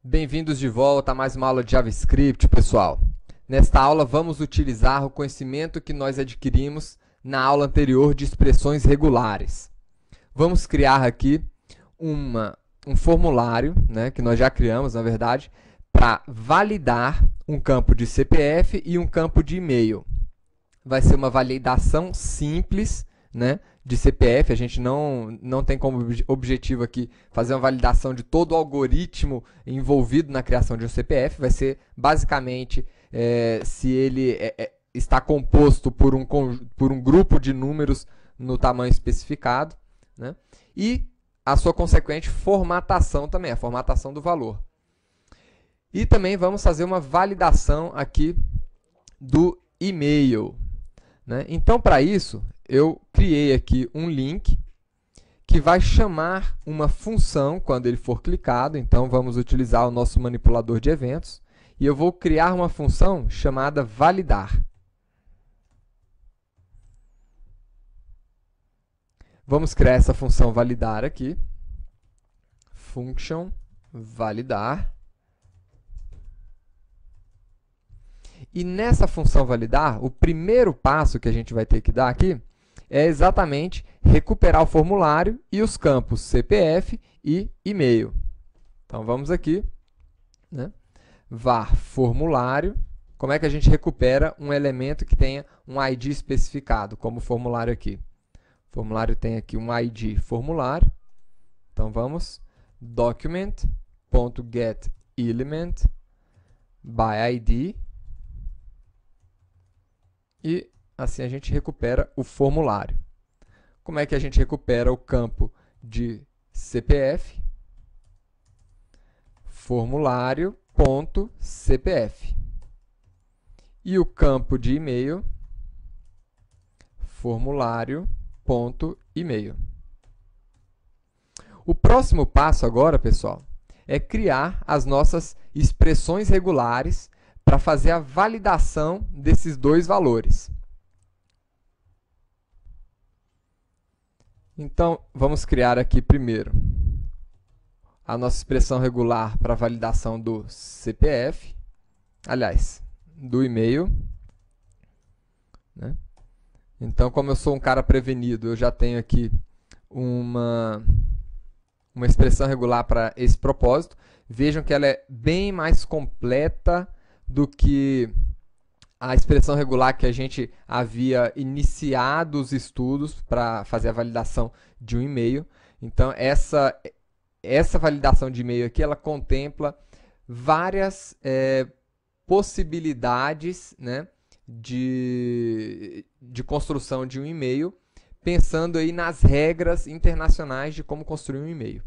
Bem-vindos de volta a mais uma aula de JavaScript, pessoal. Nesta aula, vamos utilizar o conhecimento que nós adquirimos na aula anterior de expressões regulares. Vamos criar aqui um formulário, que nós já criamos, na verdade, para validar um campo de CPF e um campo de e-mail. Vai ser uma validação simples, de CPF. A gente não tem como objetivo aqui fazer uma validação de todo o algoritmo envolvido na criação de um CPF. Vai ser basicamente se ele está composto por um grupo de números no tamanho especificado, e a sua consequente formatação também, a formatação do valor. E também vamos fazer uma validação aqui do e-mail. Então, para isso, eu criei aqui um link que vai chamar uma função quando ele for clicado. Então, vamos utilizar o nosso manipulador de eventos. E eu vou criar uma função chamada validar. Vamos criar essa função validar aqui. Function validar. E nessa função validar, o primeiro passo que a gente vai ter que dar aqui é exatamente recuperar o formulário e os campos CPF e e-mail. Então, vamos aqui, var formulário. Como é que a gente recupera um elemento que tenha um ID especificado, como o formulário aqui? O formulário tem aqui um ID formulário. Então, vamos document.getElement by ID. E assim a gente recupera o formulário. Como é que a gente recupera o campo de CPF? Formulário.cpf. E o campo de e-mail? Formulário.email. O próximo passo agora, pessoal, é criar as nossas expressões regulares para fazer a validação desses dois valores. Então, vamos criar aqui primeiro a nossa expressão regular para validação do CPF, aliás, do e-mail. Então, como eu sou um cara prevenido, eu já tenho aqui uma expressão regular para esse propósito. Vejam que ela é bem mais completa do que a expressão regular que a gente havia iniciado os estudos para fazer a validação de um e-mail. Então, essa validação de e-mail aqui, ela contempla várias possibilidades, de construção de um e-mail, pensando aí nas regras internacionais de como construir um e-mail.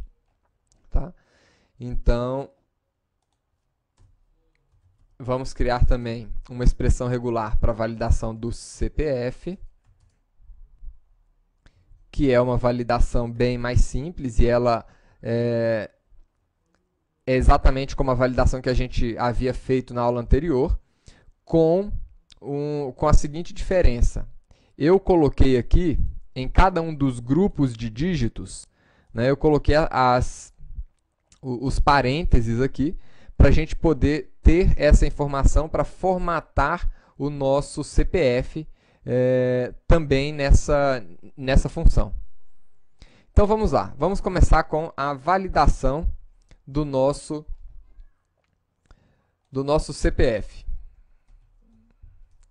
Tá? Então, vamos criar também uma expressão regular para validação do CPF, que é uma validação bem mais simples, e ela é exatamente como a validação que a gente havia feito na aula anterior, com a seguinte diferença. Eu coloquei aqui, em cada um dos grupos de dígitos, eu coloquei os parênteses aqui, para a gente poder ter essa informação para formatar o nosso CPF também nessa função. Então, vamos lá. Vamos começar com a validação do nosso CPF.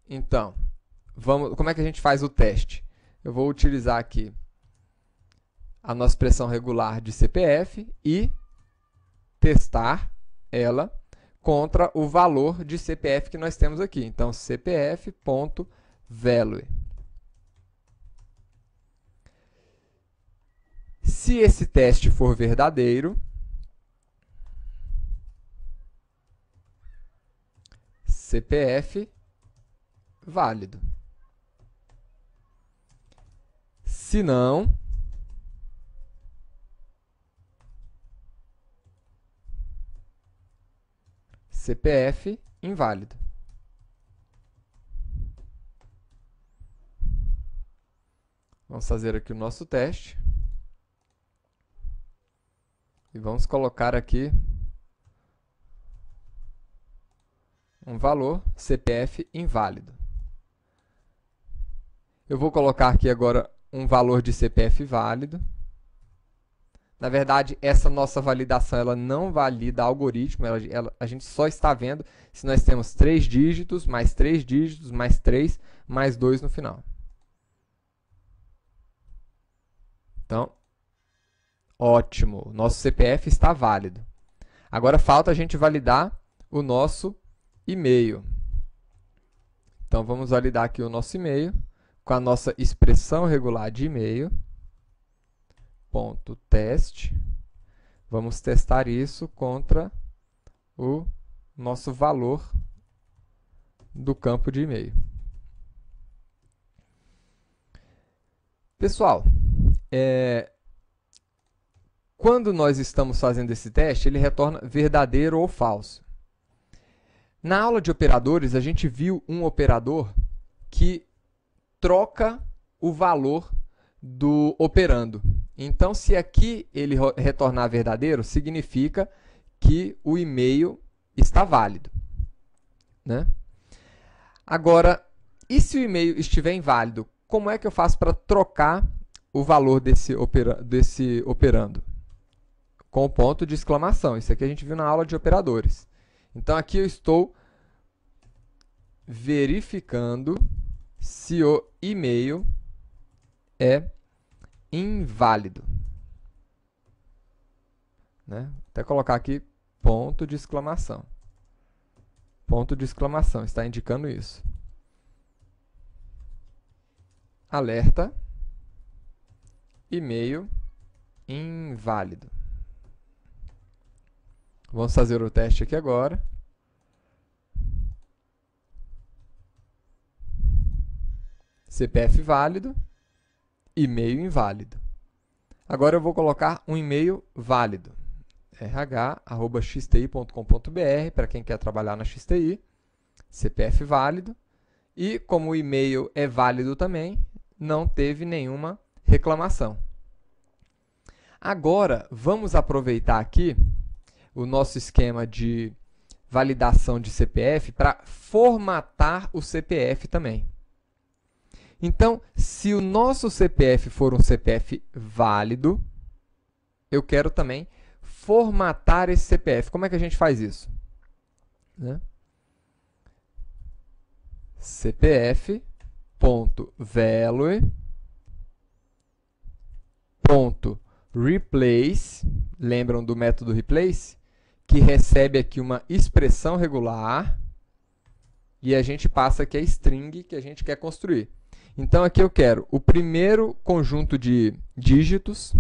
Então, como é que a gente faz o teste? Eu vou utilizar aqui a nossa expressão regular de CPF e testar ela contra o valor de CPF que nós temos aqui. Então, cpf.value. Se esse teste for verdadeiro, CPF válido. Se não, CPF inválido. Vamos fazer aqui o nosso teste. E vamos colocar aqui um valor, CPF inválido. Eu vou colocar aqui agora um valor de CPF válido. Na verdade, essa nossa validação ela não valida algoritmo, a gente só está vendo se nós temos 3 dígitos, mais 3 dígitos, mais 3, mais 2 no final. Então, ótimo, nosso CPF está válido. Agora falta a gente validar o nosso e-mail. Então, vamos validar aqui o nosso e-mail com a nossa expressão regular de e-mail. Ponto teste. Vamos testar isso contra o nosso valor do campo de e-mail. Pessoal, quando nós estamos fazendo esse teste, ele retorna verdadeiro ou falso. Na aula de operadores, a gente viu um operador que troca o valor do operando. Então, se aqui ele retornar verdadeiro, significa que o e-mail está válido, né? Agora, e se o e-mail estiver inválido, como é que eu faço para trocar o valor desse operando? Com o ponto de exclamação. Isso aqui a gente viu na aula de operadores. Então, aqui eu estou verificando se o e-mail é inválido, né? Até colocar aqui ponto de exclamação. Ponto de exclamação, está indicando isso. Alerta, e-mail inválido. Vamos fazer o teste aqui agora. CPF válido, e-mail inválido. Agora eu vou colocar um e-mail válido. rh@xti.com.br para quem quer trabalhar na XTI. CPF válido. E como o e-mail é válido também, não teve nenhuma reclamação. Agora, vamos aproveitar aqui o nosso esquema de validação de CPF para formatar o CPF também. Então, se o nosso CPF for um CPF válido, eu quero também formatar esse CPF. Como é que a gente faz isso? Né? CPF.value.replace, lembram do método replace? Que recebe aqui uma expressão regular e a gente passa aqui a string que a gente quer construir. Então, aqui eu quero o primeiro conjunto de dígitos.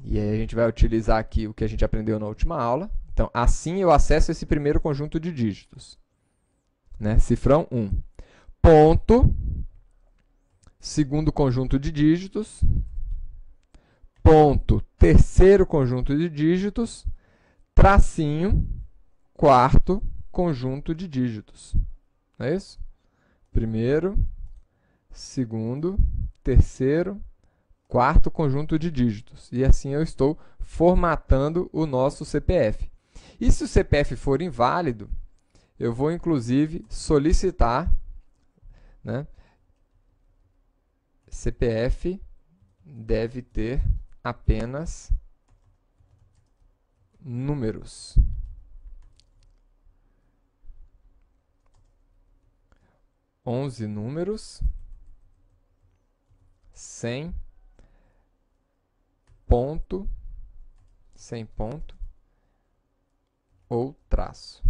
E aí a gente vai utilizar aqui o que a gente aprendeu na última aula. Então, assim eu acesso esse primeiro conjunto de dígitos. Né? Cifrão 1. Ponto. Segundo conjunto de dígitos. Ponto. Terceiro conjunto de dígitos. Tracinho. Quarto conjunto de dígitos. Não é isso? Primeiro, segundo, terceiro, quarto conjunto de dígitos. E assim eu estou formatando o nosso CPF. E se o CPF for inválido, eu vou inclusive solicitar, né, CPF deve ter apenas números. Onze números, sem ponto ou traço.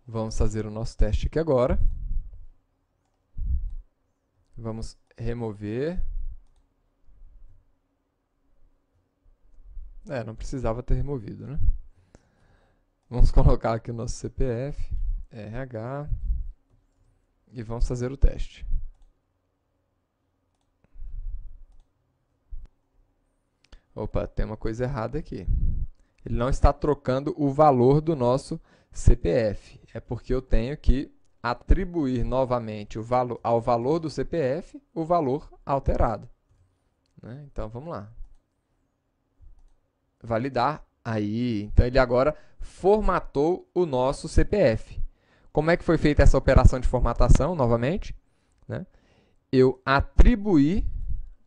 Vamos fazer o nosso teste aqui agora. Vamos remover. Não precisava ter removido, né? Vamos colocar aqui o nosso CPF, RH, e vamos fazer o teste. Opa, tem uma coisa errada aqui. Ele não está trocando o valor do nosso CPF. É porque eu tenho que atribuir novamente ao valor do CPF o valor alterado. Né? Então, vamos lá. Validar. Aí, então ele agora formatou o nosso CPF. Como é que foi feita essa operação de formatação, novamente? Né? Eu atribuí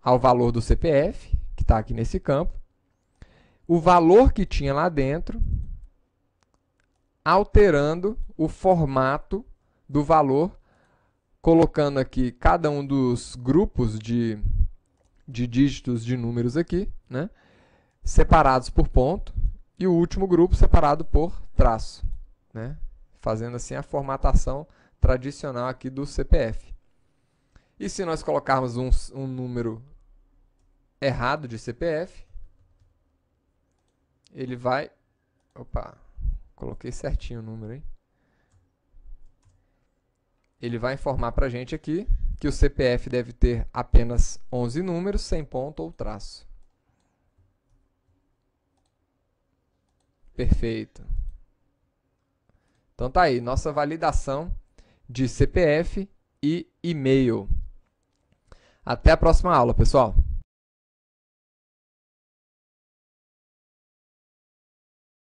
ao valor do CPF, que está aqui nesse campo, o valor que tinha lá dentro, alterando o formato do valor, colocando aqui cada um dos grupos de dígitos de números aqui, né, separados por ponto, e o último grupo separado por traço, né, fazendo assim a formatação tradicional aqui do CPF. E se nós colocarmos um número errado de CPF, ele vai... Opa, coloquei certinho o número, hein? Ele vai informar para a gente aqui que o CPF deve ter apenas 11 números, sem ponto ou traço. Perfeito. Então tá aí, nossa validação de CPF e e-mail. Até a próxima aula, pessoal.